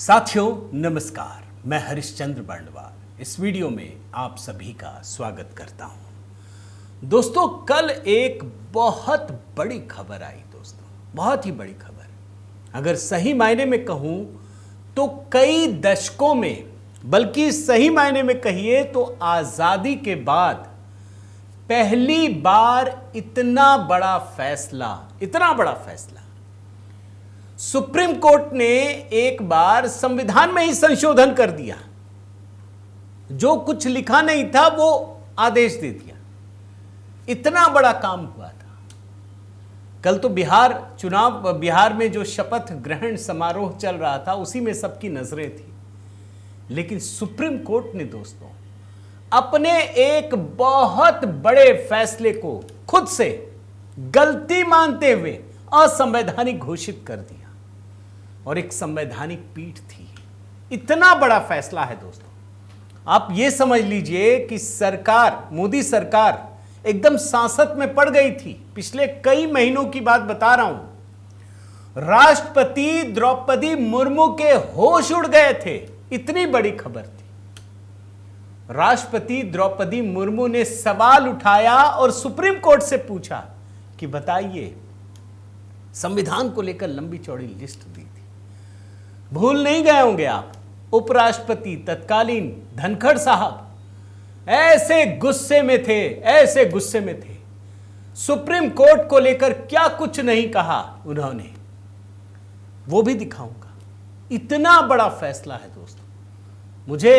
साथियों नमस्कार, मैं हरिश्चंद्र बंडवार इस वीडियो में आप सभी का स्वागत करता हूं। दोस्तों, कल एक बहुत बड़ी खबर आई दोस्तों, बहुत ही बड़ी खबर। अगर सही मायने में कहूं तो कई दशकों में, बल्कि सही मायने में कहिए तो आजादी के बाद पहली बार इतना बड़ा फैसला सुप्रीम कोर्ट ने एक बार संविधान में ही संशोधन कर दिया। जो कुछ लिखा नहीं था वो आदेश दे दिया। इतना बड़ा काम हुआ था। कल तो बिहार में जो शपथ ग्रहण समारोह चल रहा था उसी में सबकी नजरें थी। लेकिन सुप्रीम कोर्ट ने दोस्तों अपने एक बहुत बड़े फैसले को खुद से गलती मानते हुए असंवैधानिक घोषित कर दिया। और एक संवैधानिक पीठ थी। इतना बड़ा फैसला है दोस्तों, आप ये समझ लीजिए कि मोदी सरकार एकदम सांसत में पड़ गई थी। पिछले कई महीनों की बात बता रहा हूं। राष्ट्रपति द्रौपदी मुर्मू के होश उड़ गए थे। इतनी बड़ी खबर थी। राष्ट्रपति द्रौपदी मुर्मू ने सवाल उठाया और सुप्रीम कोर्ट से पूछा कि बताइए, संविधान को लेकर लंबी चौड़ी लिस्ट दी थी। भूल नहीं गए होंगे आप, उपराष्ट्रपति तत्कालीन धनखड़ साहब ऐसे गुस्से में थे। सुप्रीम कोर्ट को लेकर क्या कुछ नहीं कहा उन्होंने, वो भी दिखाऊंगा। इतना बड़ा फैसला है दोस्तों। मुझे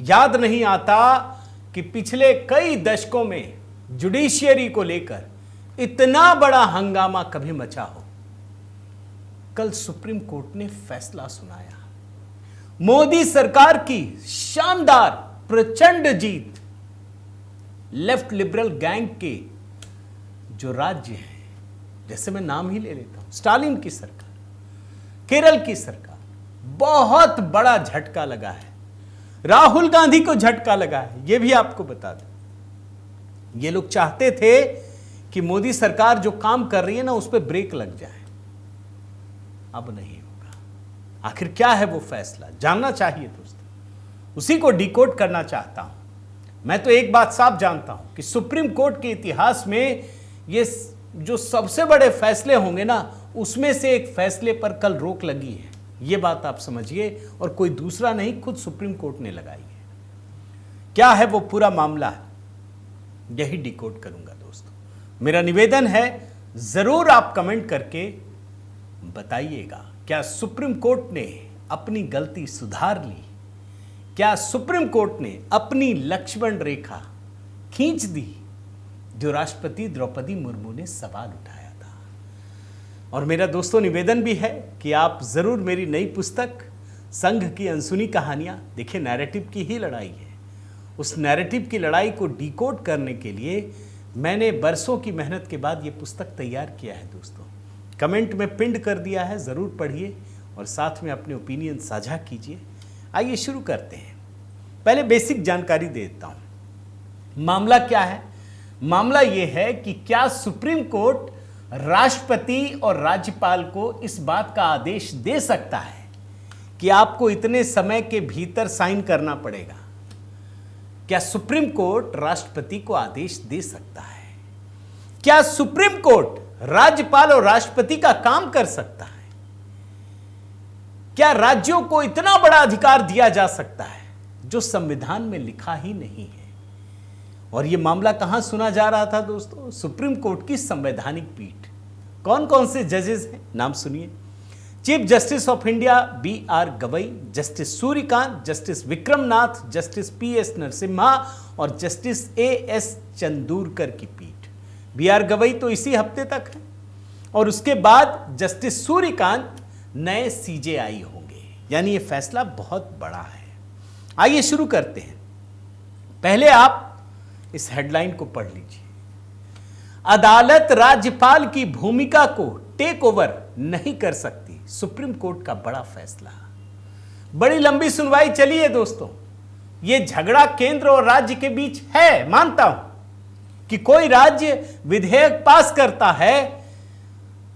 याद नहीं आता कि पिछले कई दशकों में जुडिशियरी को लेकर इतना बड़ा हंगामा कभी मचा हो। कल सुप्रीम कोर्ट ने फैसला सुनाया। मोदी सरकार की शानदार प्रचंड जीत। लेफ्ट लिबरल गैंग के जो राज्य हैं, जैसे मैं नाम ही ले लेता हूं, स्टालिन की सरकार, केरल की सरकार, बहुत बड़ा झटका लगा है। राहुल गांधी को झटका लगा है, यह भी आपको बता दें। ये लोग चाहते थे कि मोदी सरकार जो काम कर रही है ना, उस पर ब्रेक लग जाए। अब नहीं होगा। आखिर क्या है वो फैसला, जानना चाहिए दोस्तों। उसी को डिकोड करना चाहता हूं। मैं तो एक बात साफ जानता हूं कि सुप्रीम कोर्ट के इतिहास में ये जो सबसे बड़े फैसले होंगे ना, उसमें से एक फैसले पर कल रोक लगी है। ये बात आप समझिए, और कोई दूसरा नहीं, खुद सुप्रीम कोर्ट ने लगाई है। क्या है वो पूरा मामला, यही डिकोड करूंगा दोस्तों। मेरा निवेदन है, जरूर आप कमेंट करके बताइएगा, क्या सुप्रीम कोर्ट ने अपनी गलती सुधार ली? क्या सुप्रीम कोर्ट ने अपनी लक्ष्मण रेखा खींच दी जो राष्ट्रपति द्रौपदी मुर्मू ने सवाल उठाया था? और मेरा दोस्तों निवेदन भी है कि आप जरूर मेरी नई पुस्तक संघ की अनसुनी कहानियां देखिए। नैरेटिव की ही लड़ाई है। उस नैरेटिव की लड़ाई को डिकोड करने के लिए मैंने बरसों की मेहनत के बाद ये पुस्तक तैयार किया है दोस्तों। कमेंट में पिंड कर दिया है, ज़रूर पढ़िए और साथ में अपने ओपिनियन साझा कीजिए। आइए शुरू करते हैं। पहले बेसिक जानकारी दे देता हूं। मामला क्या है? मामला यह है कि क्या सुप्रीम कोर्ट राष्ट्रपति और राज्यपाल को इस बात का आदेश दे सकता है कि आपको इतने समय के भीतर साइन करना पड़ेगा? क्या सुप्रीम कोर्ट राष्ट्रपति को आदेश दे सकता है? क्या सुप्रीम कोर्ट राज्यपाल और राष्ट्रपति का काम कर सकता है? क्या राज्यों को इतना बड़ा अधिकार दिया जा सकता है जो संविधान में लिखा ही नहीं है? और यह मामला कहां सुना जा रहा था दोस्तों? सुप्रीम कोर्ट की संवैधानिक पीठ। कौन कौन से जजेस हैं, नाम सुनिए। Chief justice of India BR Gavai, justice Suryakant, justice Vikram Nath, justice PS Narasimha और जस्टिस AS चंदूरकर की पीठ। BR गवई तो इसी हफ्ते तक है और उसके बाद जस्टिस सूर्यकांत नए CJI होंगे। यानी ये फैसला बहुत बड़ा है। आइए शुरू करते हैं। पहले आप इस हेडलाइन को पढ़ लीजिए। अदालत राज्यपाल की भूमिका को टेक ओवर नहीं कर सकती, सुप्रीम कोर्ट का बड़ा फैसला। बड़ी लंबी सुनवाई चली है दोस्तों। यह झगड़ा केंद्र और राज्य के बीच है, मानता हूं कि कोई राज्य विधेयक पास करता है,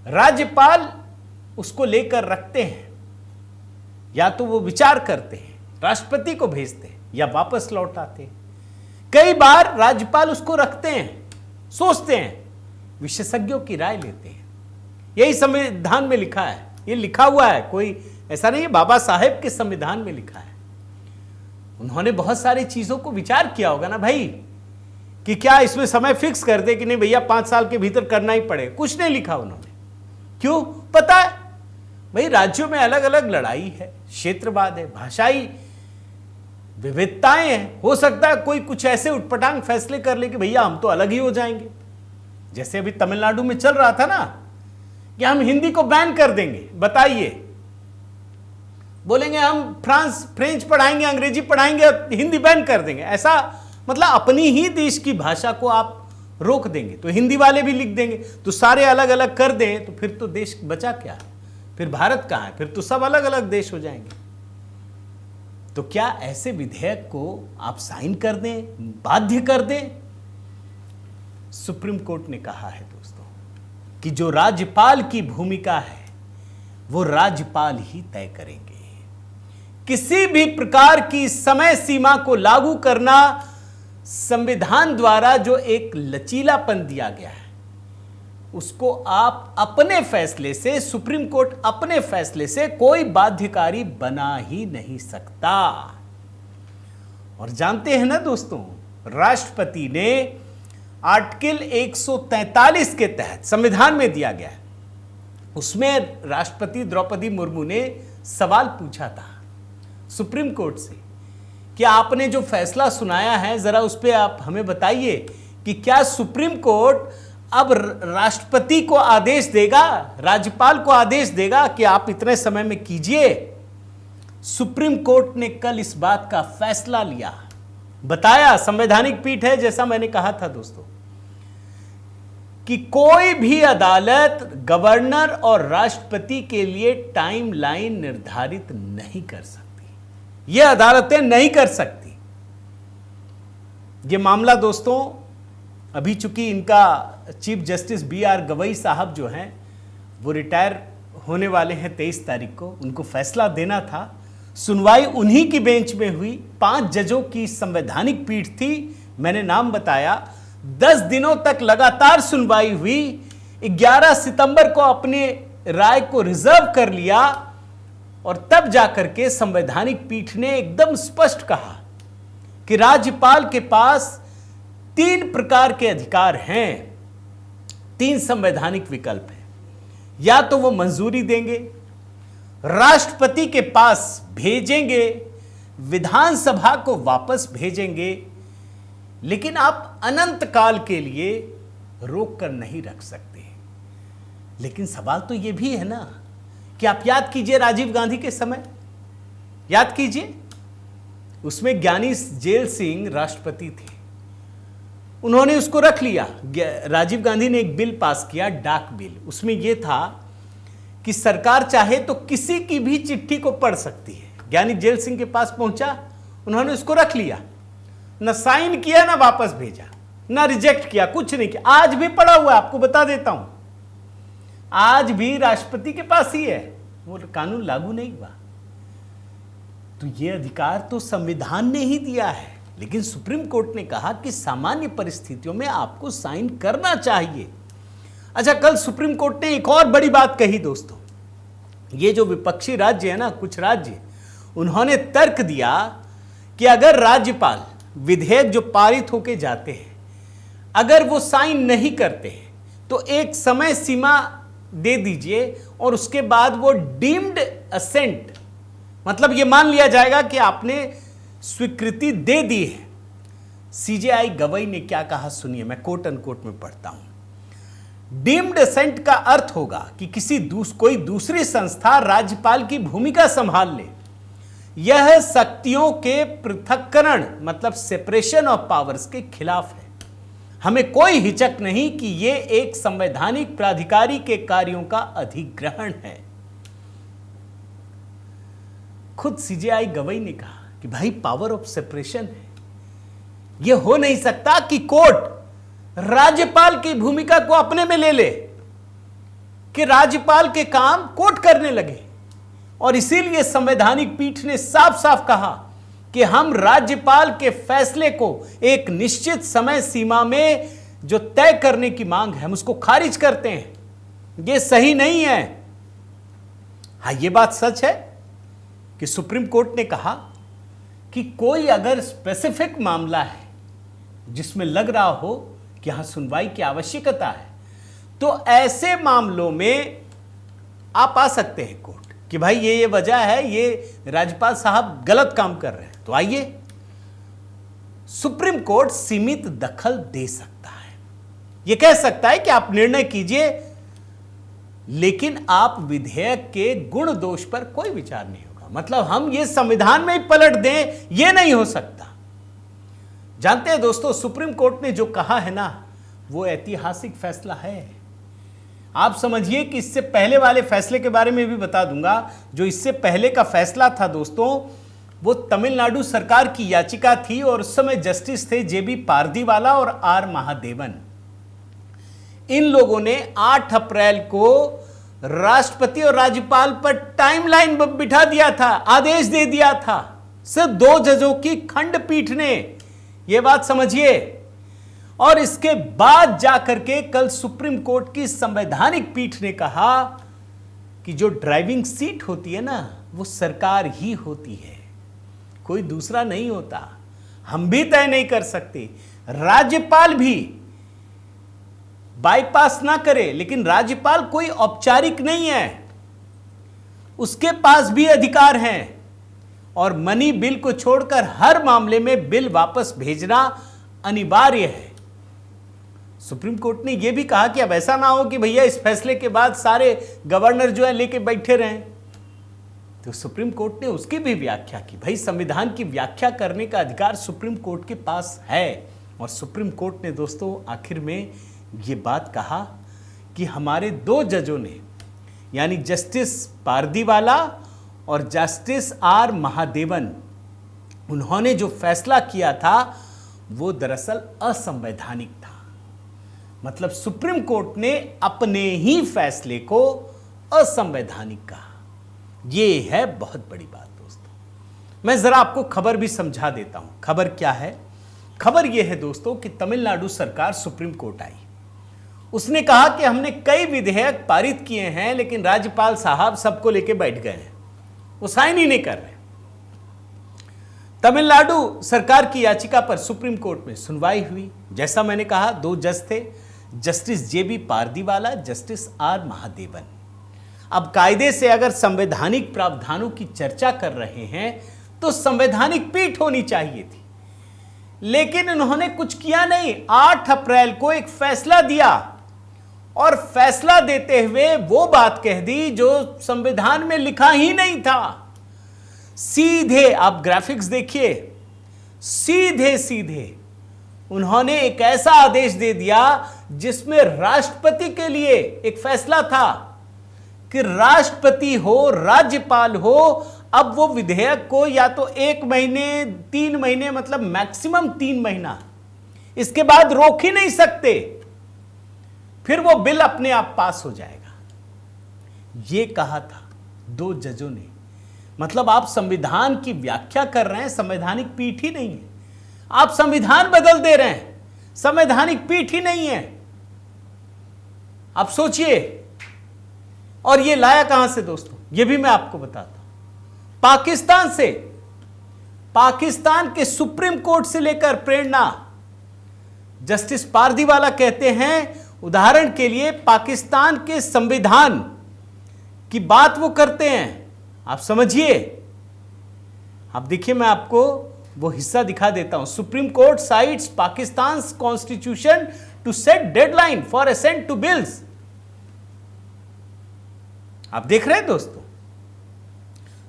राज्यपाल उसको लेकर रखते हैं। या तो वो विचार करते हैं, राष्ट्रपति को भेजते हैं या वापस लौट आते हैं। कई बार राज्यपाल उसको रखते हैं, सोचते हैं, विशेषज्ञों की राय लेते हैं। यही संविधान में लिखा है, ये लिखा हुआ है, कोई ऐसा नहीं है, बाबा साहेब के संविधान में लिखा है। उन्होंने बहुत सारी चीजों को विचार किया होगा ना भाई, कि क्या इसमें समय फिक्स कर दे कि नहीं भैया 5 साल के भीतर करना ही पड़ेगा। कुछ नहीं लिखा उन्होंने। क्यों? पता है भाई, राज्यों में अलग अलग लड़ाई है, क्षेत्रवाद है, भाषाई विविधताएं हैं। हो सकता है कोई कुछ ऐसे उटपटांग फैसले कर ले कि भैया हम तो अलग ही हो जाएंगे। जैसे अभी तमिलनाडु में चल रहा था ना कि हम हिंदी को बैन कर देंगे। बताइए, बोलेंगे हम फ्रेंच पढ़ाएंगे, अंग्रेजी पढ़ाएंगे, हिंदी बैन कर देंगे। ऐसा मतलब अपनी ही देश की भाषा को आप रोक देंगे तो हिंदी वाले भी लिख देंगे, तो सारे अलग अलग कर दें तो फिर तो देश बचा क्या? फिर भारत कहां है? फिर तो सब अलग अलग देश हो जाएंगे। तो क्या ऐसे विधेयक को आप साइन कर दें, बाध्य कर दें? सुप्रीम कोर्ट ने कहा है दोस्तों कि जो राज्यपाल की भूमिका है वो राज्यपाल ही तय करेंगे। किसी भी प्रकार की समय सीमा को लागू करना संविधान द्वारा जो एक लचीलापन दिया गया है, उसको आप अपने फैसले से, सुप्रीम कोर्ट अपने फैसले से कोई बाध्यकारी बना ही नहीं सकता। और जानते हैं ना दोस्तों, राष्ट्रपति ने आर्टिकल 143 के तहत संविधान में दिया गया है, उसमें राष्ट्रपति द्रौपदी मुर्मू ने सवाल पूछा था सुप्रीम कोर्ट से कि आपने जो फैसला सुनाया है जरा उस पर आप हमें बताइए कि क्या सुप्रीम कोर्ट अब राष्ट्रपति को आदेश देगा, राज्यपाल को आदेश देगा कि आप इतने समय में कीजिए। सुप्रीम कोर्ट ने कल इस बात का फैसला लिया, बताया, संवैधानिक पीठ है जैसा मैंने कहा था दोस्तों, कि कोई भी अदालत गवर्नर और राष्ट्रपति के लिए टाइमलाइन निर्धारित नहीं कर सकती। ये अदालतें नहीं कर सकती। ये मामला दोस्तों अभी चूंकि इनका चीफ जस्टिस BR गवई साहब जो हैं वो रिटायर होने वाले हैं 23 तारीख को, उनको फैसला देना था। सुनवाई उन्हीं की बेंच में हुई, 5 जजों की संवैधानिक पीठ थी, मैंने नाम बताया। 10 दिनों तक लगातार सुनवाई हुई। 11 सितंबर को अपनी राय को रिजर्व कर लिया और तब जाकर के संवैधानिक पीठ ने एकदम स्पष्ट कहा कि राज्यपाल के पास 3 प्रकार के अधिकार हैं, 3 संवैधानिक विकल्प हैं। या तो वो मंजूरी देंगे, राष्ट्रपति के पास भेजेंगे, विधानसभा को वापस भेजेंगे, लेकिन आप अनंत काल के लिए रोक कर नहीं रख सकते। लेकिन सवाल तो यह भी है ना कि आप याद कीजिए राजीव गांधी के समय, याद कीजिए, उसमें ज्ञानी जेल सिंह राष्ट्रपति थे, उन्होंने उसको रख लिया। राजीव गांधी ने एक बिल पास किया, डाक बिल। उसमें यह था कि सरकार चाहे तो किसी की भी चिट्ठी को पढ़ सकती है। ज्ञानी जेल सिंह के पास पहुंचा, उन्होंने उसको रख लिया, ना साइन किया, ना वापस भेजा, ना रिजेक्ट किया, कुछ नहीं किया। आज भी पड़ा हुआ है, आपको बता देता हूं, आज भी राष्ट्रपति के पास ही है, वो कानून लागू नहीं हुआ। तो ये अधिकार तो संविधान ने ही दिया है, लेकिन सुप्रीम कोर्ट ने कहा कि सामान्य परिस्थितियों में आपको साइन करना चाहिए। अच्छा, कल सुप्रीम कोर्ट ने एक और बड़ी बात कही दोस्तों। ये जो विपक्षी राज्य है ना, कुछ राज्य, उन्होंने तर्क दिया कि अगर राज्यपाल विधेयक जो पारित होके जाते हैं, अगर वो साइन नहीं करते हैं तो एक समय सीमा दे दीजिए और उसके बाद वो डीम्ड असेंट, मतलब ये मान लिया जाएगा कि आपने स्वीकृति दे दी है। CJI गवई ने क्या कहा सुनिए, मैं कोट अनकोट में पढ़ता हूं। डीम्ड असेंट का अर्थ होगा कि कोई दूसरी संस्था राज्यपाल की भूमिका संभाल ले। यह शक्तियों के पृथक्करण मतलब सेपरेशन ऑफ पावर्स के खिलाफ है। हमें कोई हिचक नहीं कि यह एक संवैधानिक प्राधिकारी के कार्यों का अधिग्रहण है। खुद CJI गवई ने कहा कि भाई पावर ऑफ सेपरेशन है, यह हो नहीं सकता कि कोर्ट राज्यपाल की भूमिका को अपने में ले ले, कि राज्यपाल के काम कोर्ट करने लगे। और इसीलिए संवैधानिक पीठ ने साफ साफ कहा कि हम राज्यपाल के फैसले को एक निश्चित समय सीमा में जो तय करने की मांग है हम उसको खारिज करते हैं। यह सही नहीं है। हां, यह बात सच है कि सुप्रीम कोर्ट ने कहा कि कोई अगर स्पेसिफिक मामला है जिसमें लग रहा हो कि यहां सुनवाई की आवश्यकता है, तो ऐसे मामलों में आप आ सकते हैं कोर्ट कि भाई ये वजह है, ये राज्यपाल साहब गलत काम कर रहे हैं, तो आइए। सुप्रीम कोर्ट सीमित दखल दे सकता है। ये कह सकता है कि आप निर्णय कीजिए, लेकिन आप विधेयक के गुण दोष पर कोई विचार नहीं होगा। मतलब हम ये संविधान में ही पलट दें, ये नहीं हो सकता। जानते हैं दोस्तों, सुप्रीम कोर्ट ने जो कहा है ना, वो ऐतिहासिक फैसला है। आप समझिए कि इससे पहले वाले फैसले के बारे में भी बता दूंगा। जो इससे पहले का फैसला था दोस्तों, वो तमिलनाडु सरकार की याचिका थी और उस समय जस्टिस थे जेबी पारदीवाला और आर महादेवन। इन लोगों ने 8 अप्रैल को राष्ट्रपति और राज्यपाल पर टाइमलाइन बिठा दिया था, आदेश दे दिया था। सिर्फ 2 जजों की खंडपीठ ने, यह बात समझिए। और इसके बाद जाकर के कल सुप्रीम कोर्ट की संवैधानिक पीठ ने कहा कि जो ड्राइविंग सीट होती है ना, वो सरकार ही होती है, कोई दूसरा नहीं होता। हम भी तय नहीं कर सकते, राज्यपाल भी बाईपास ना करे, लेकिन राज्यपाल कोई औपचारिक नहीं है, उसके पास भी अधिकार हैं। और मनी बिल को छोड़कर हर मामले में बिल वापस भेजना अनिवार्य है। सुप्रीम कोर्ट ने यह भी कहा कि अब ऐसा ना हो कि भैया इस फैसले के बाद सारे गवर्नर जो है लेके बैठे रहें। तो सुप्रीम कोर्ट ने उसकी भी व्याख्या की। भाई, संविधान की व्याख्या करने का अधिकार सुप्रीम कोर्ट के पास है। और सुप्रीम कोर्ट ने दोस्तों आखिर में ये बात कहा कि हमारे 2 जजों ने, यानी जस्टिस पारदीवाला और जस्टिस आर महादेवन, उन्होंने जो फैसला किया था वो दरअसल असंवैधानिक था। मतलब सुप्रीम कोर्ट ने अपने ही फैसले को असंवैधानिक कहा। यह है बहुत बड़ी बात दोस्तों। मैं जरा आपको खबर भी समझा देता हूं। खबर क्या है? खबर यह है दोस्तों कि तमिलनाडु सरकार सुप्रीम कोर्ट आई। उसने कहा कि हमने कई विधेयक पारित किए हैं, लेकिन राज्यपाल साहब सबको लेके बैठ गए हैं, वो साइन ही नहीं कर रहे। तमिलनाडु सरकार की याचिका पर सुप्रीम कोर्ट में सुनवाई हुई। जैसा मैंने कहा, 2 जज थे, justice JB Pardiwala, justice R Mahadevan. अब कायदे से अगर संवैधानिक प्रावधानों की चर्चा कर रहे हैं तो संवैधानिक पीठ होनी चाहिए थी, लेकिन उन्होंने कुछ किया नहीं। 8 अप्रैल को एक फैसला दिया और फैसला देते हुए वो बात कह दी जो संविधान में लिखा ही नहीं था। सीधे आप ग्राफिक्स देखिए, सीधे सीधे उन्होंने एक ऐसा आदेश दे दिया जिसमें राष्ट्रपति के लिए एक फैसला था कि राष्ट्रपति हो, राज्यपाल हो, अब वो विधेयक को या तो 1 महीने, 3 महीने, मतलब मैक्सिमम 3 महीना, इसके बाद रोक ही नहीं सकते, फिर वो बिल अपने आप पास हो जाएगा। ये कहा था 2 जजों ने। मतलब आप संविधान की व्याख्या कर रहे हैं, संवैधानिक पीठ ही नहीं है। आप संविधान बदल दे रहे हैं, संवैधानिक पीठ ही नहीं है। आप सोचिए। और ये लाया कहां से दोस्तों, ये भी मैं आपको बताता हूं। पाकिस्तान से। पाकिस्तान के सुप्रीम कोर्ट से लेकर प्रेरणा जस्टिस पारदीवाला कहते हैं, उदाहरण के लिए पाकिस्तान के संविधान की बात वो करते हैं। आप समझिए। आप देखिए, मैं आपको वो हिस्सा दिखा देता हूं। Supreme Court cites Pakistan constitution to set deadline for assent to bills. आप देख रहे हैं दोस्तों,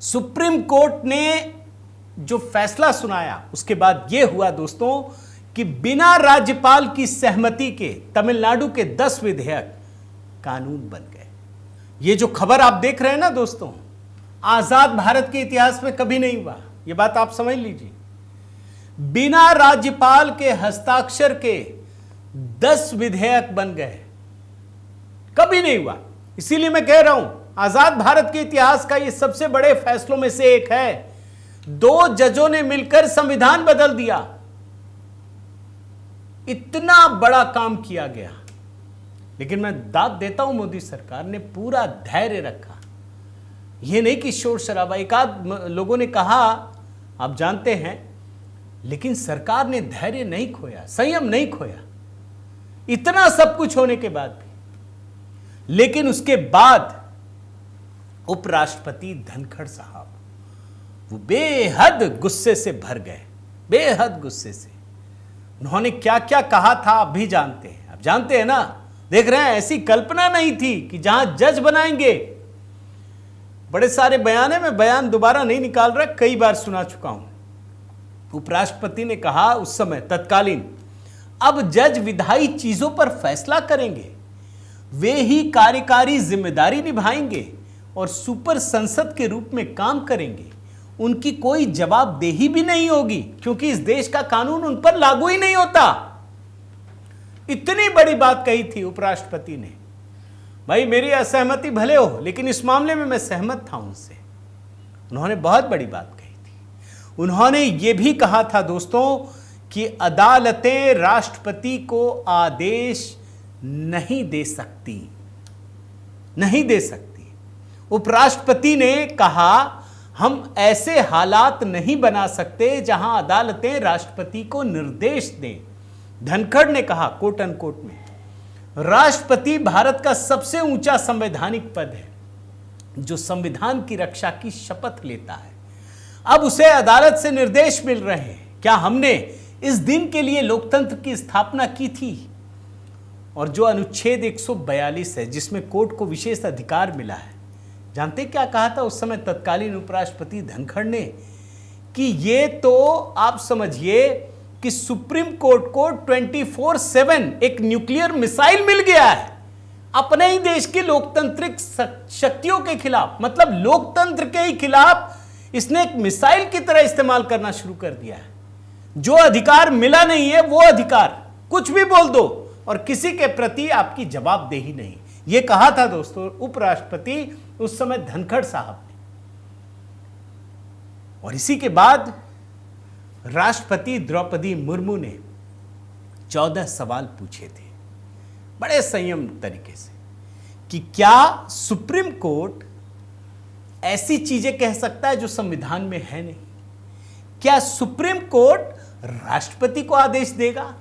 सुप्रीम कोर्ट ने जो फैसला सुनाया उसके बाद यह हुआ दोस्तों कि बिना राज्यपाल की सहमति के तमिलनाडु के 10 विधेयक कानून बन गए। यह जो खबर आप देख रहे हैं ना दोस्तों, आजाद भारत के इतिहास में कभी नहीं हुआ। यह बात आप समझ लीजिए। बिना राज्यपाल के हस्ताक्षर के 10 विधेयक बन गए, कभी नहीं हुआ। इसीलिए मैं कह रहा हूं, आजाद भारत के इतिहास का ये सबसे बड़े फैसलों में से एक है। 2 जजों ने मिलकर संविधान बदल दिया। इतना बड़ा काम किया गया, लेकिन मैं दाद देता हूं, मोदी सरकार ने पूरा धैर्य रखा। यह नहीं कि शोर शराबा, एक आध लोगों ने कहा, आप जानते हैं, लेकिन सरकार ने धैर्य नहीं खोया, संयम नहीं खोया, इतना सब कुछ होने के बाद भी। लेकिन उसके बाद उपराष्ट्रपति धनखड़ साहब वो बेहद गुस्से से भर गए, बेहद गुस्से से। उन्होंने क्या क्या कहा था आप भी जानते हैं, आप जानते हैं ना, देख रहे हैं। ऐसी कल्पना नहीं थी कि जहां जज बनाएंगे, बड़े सारे बयान है, मैं बयान दोबारा नहीं निकाल रहा, कई बार सुना चुका हूं। उपराष्ट्रपति ने कहा उस समय तत्कालीन, अब जज विधायी चीजों पर फैसला करेंगे, वे ही कार्यकारी जिम्मेदारी निभाएंगे और सुपर संसद के रूप में काम करेंगे। उनकी कोई जवाबदेही भी नहीं होगी, क्योंकि इस देश का कानून उन पर लागू ही नहीं होता। इतनी बड़ी बात कही थी उपराष्ट्रपति ने। भाई मेरी असहमति भले हो, लेकिन इस मामले में मैं सहमत था उनसे। उन्होंने बहुत बड़ी बात कही थी। उन्होंने यह भी कहा था दोस्तों कि अदालतें राष्ट्रपति को आदेश नहीं दे सकती, नहीं दे सकती। उपराष्ट्रपति ने कहा हम ऐसे हालात नहीं बना सकते जहां अदालतें राष्ट्रपति को निर्देश दें। धनखड़ ने कहा कोट अनकोट में, राष्ट्रपति भारत का सबसे ऊंचा संवैधानिक पद है जो संविधान की रक्षा की शपथ लेता है। अब उसे अदालत से निर्देश मिल रहे हैं। क्या हमने इस दिन के लिए लोकतंत्र की स्थापना की थी? और जो अनुच्छेद 142 है जिसमें कोर्ट को विशेष अधिकार मिला है, जानते क्या कहा था उस समय तत्कालीन उपराष्ट्रपति धनखड़ ने? कि ये तो आप समझिए कि सुप्रीम कोर्ट को 24/7 एक न्यूक्लियर मिसाइल मिल गया है अपने ही देश की लोकतांत्रिक शक्तियों के खिलाफ। मतलब लोकतंत्र के ही खिलाफ इसने एक मिसाइल की तरह इस्तेमाल करना शुरू कर दिया है। जो अधिकार मिला नहीं है वो अधिकार कुछ भी बोल दो और किसी के प्रति आपकी जवाबदेही नहीं। यह कहा था दोस्तों उपराष्ट्रपति उस समय धनखड़ साहब ने। और इसी के बाद राष्ट्रपति द्रौपदी मुर्मू ने 14 सवाल पूछे थे बड़े संयम तरीके से कि क्या सुप्रीम कोर्ट ऐसी चीजें कह सकता है जो संविधान में है नहीं? क्या सुप्रीम कोर्ट राष्ट्रपति को आदेश देगा?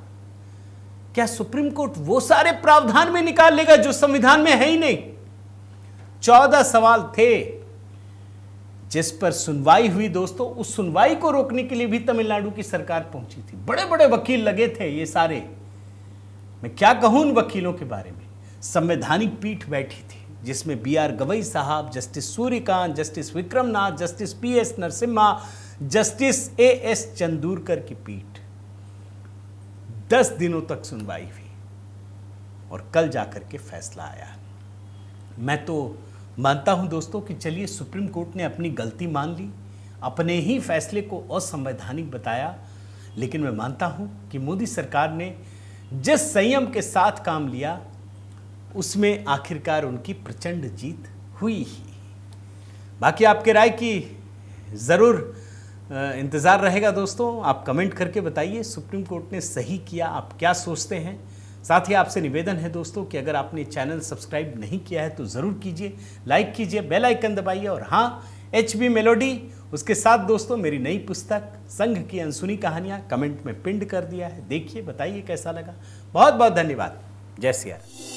क्या सुप्रीम कोर्ट वो सारे प्रावधान में निकाल लेगा जो संविधान में है ही नहीं? 14 सवाल थे जिस पर सुनवाई हुई दोस्तों। उस सुनवाई को रोकने के लिए भी तमिलनाडु की सरकार पहुंची थी। बड़े बड़े वकील लगे थे ये सारे। मैं क्या कहूं उन वकीलों के बारे में। संवैधानिक पीठ बैठी थी जिसमें BR गवई साहब, justice Suryakant, justice Vikram Nath, justice PS Narasimha, justice AS चंदूरकर की पीठ। 10 दिनों तक सुनवाई हुई और कल जाकर के फैसला आया। मैं तो मानता हूं दोस्तों कि चलिए सुप्रीम कोर्ट ने अपनी गलती मान ली, अपने ही फैसले को असंवैधानिक बताया, लेकिन मैं मानता हूं कि मोदी सरकार ने जिस संयम के साथ काम लिया उसमें आखिरकार उनकी प्रचंड जीत हुई ही। बाकी आपके राय की ज़रूर इंतज़ार रहेगा दोस्तों। आप कमेंट करके बताइए सुप्रीम कोर्ट ने सही किया, आप क्या सोचते हैं। साथ ही आपसे निवेदन है दोस्तों कि अगर आपने चैनल सब्सक्राइब नहीं किया है तो ज़रूर कीजिए, लाइक कीजिए, बेल आइकन दबाइए। और हाँ, HB मेलोडी, उसके साथ दोस्तों मेरी नई पुस्तक संघ की अनसुनी कहानियाँ कमेंट में पिंड कर दिया है। देखिए, बताइए कैसा लगा। बहुत बहुत धन्यवाद। जय सिया राम।